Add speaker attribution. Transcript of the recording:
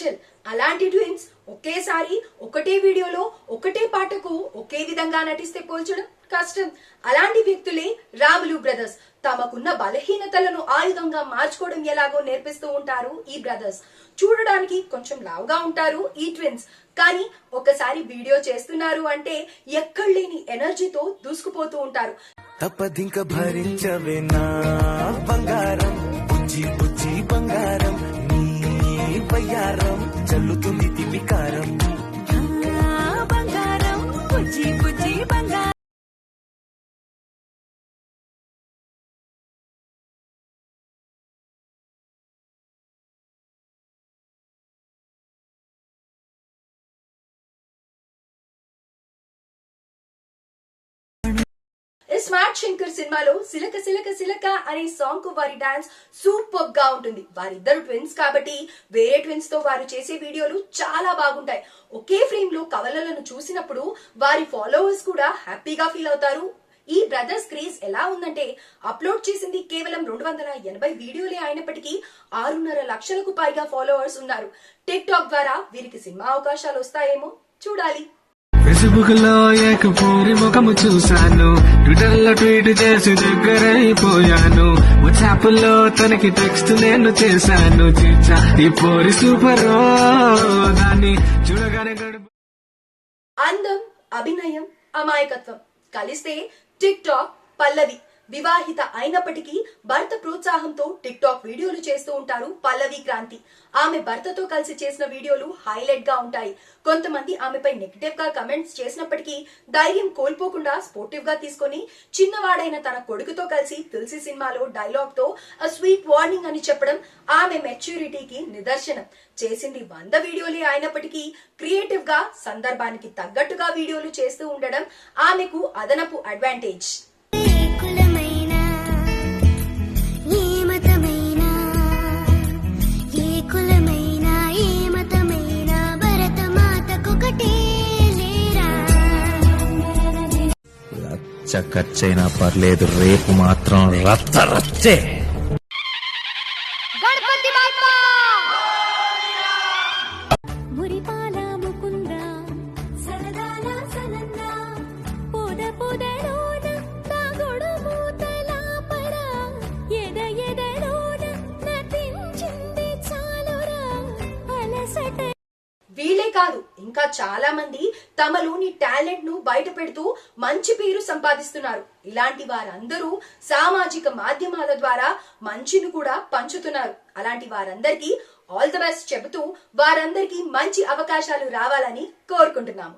Speaker 1: Special. అలాంటి twins ఒకేసారి ఒకటే వీడియోలో ఒకటే పాటకు ఒకే విధంగా నటిస్తే పోల్చడం కష్టం. అలాంటి వ్యక్తులే రాములు బ్రదర్స్. తమకున్న బలహీనతలను ఆయుధంగా మార్చుకోవడం ఎలాగో నేర్పిస్తూ ఉంటారు ఈ బ్రదర్స్. చూడడానికి కొంచెం లావుగా ఉంటారు ఈ ట్విన్స్, కానీ ఒకసారి వీడియో చేస్తున్నారు అంటే ఎక్కడలేని ఎనర్జీతో దూసుకుపోతూ ఉంటారు.
Speaker 2: తప్పదింక భరించవే నా బంగారం, బుజ్జి బుజ్జి బంగారం, నీ బయ్యారం చల్లుతుంది తిమికారం.
Speaker 3: బంగారం బుజ్జి బుజ్జి బంగారం.
Speaker 1: స్మార్ట్ శంకర్ సినిమాలో సిలక సిలక సిలక అనే సాంగ్ కు వారి డాన్స్ సూపర్ గా ఉంటుంది. వారిద్దరు ట్విన్స్ కాబట్టి వేరే ట్విన్స్ తో వారు చేసే వీడియోలు చాలా బాగుంటాయి. ఒకే ఫ్రేమ్ లో కవలలను చూసినప్పుడు వారి ఫాలోవర్స్ కూడా హ్యాపీగా ఫీల్ అవుతారు. ఈ బ్రదర్స్ క్రేజ్ ఎలా ఉందంటే అప్లోడ్ చేసింది కేవలం 280 వీడియోలే అయినప్పటికీ 6.5 లక్షలకు పైగా ఫాలోవర్స్ ఉన్నారు. టిక్ టాక్ ద్వారా వీరికి సినిమా అవకాశాలు వస్తాయేమో చూడాలి.
Speaker 4: ఫేస్బుక్ లో ఏకపూరి ముఖము చూశాను, ట్విట్టర్ లో ట్వీట్ చేసి దగ్గరైపోయాను, వాట్సాప్ లో తనకి టెక్స్ట్ నేను చేశాను. చిచ్చా ఈ పోరి సూపర్, దాన్ని చూడగానే గడుపు.
Speaker 1: అందం, అభినయం, అమాయకత్వం కలిస్తే టిక్ టాక్ పల్లవి. వివాహిత అయినప్పటికీ భర్త ప్రోత్సాహంతో టిక్ టాక్ వీడియోలు చేస్తూ ఉంటారు పల్లవి క్రాంతి. ఆమె భర్తతో కలిసి చేసిన వీడియోలు హైలైట్ గా ఉంటాయి. కొంతమంది ఆమెపై నెగటివ్ గా కమెంట్స్ చేసినప్పటికీ ధైర్యం కోల్పోకుండా స్పోర్టివ్ గా తీసుకొని చిన్నవాడైన తన కొడుకుతో కలిసి తులసి సినిమాలో డైలాగ్ తో అ స్వీట్ వార్నింగ్ అని చెప్పడం ఆమె మెచ్యూరిటీకి నిదర్శనం. చేసింది 100 వీడియోలే అయినప్పటికీ క్రియేటివ్ గా సందర్భానికి తగ్గట్టుగా వీడియోలు చేస్తూ ఉండడం ఆమెకు అదనపు అడ్వాంటేజ్.
Speaker 2: ఖర్చైనా పర్లేదు, రేపు మాత్రం రచ్చ రచ్చే.
Speaker 1: వీళ్ళే కాదు, ఇంకా చాలా మంది తమలోని టాలెంట్ ను బయట పెడుతూ మంచి పేరు సంపాదిస్తున్నారు. ఇలాంటి వారందరూ సామాజిక మాధ్యమాల ద్వారా మంచిని కూడా పంచుతున్నారు. అలాంటి వారందరికీ ఆల్ ది బెస్ట్ చెబుతూ వారందరికీ మంచి అవకాశాలు రావాలని కోరుకుంటున్నాము.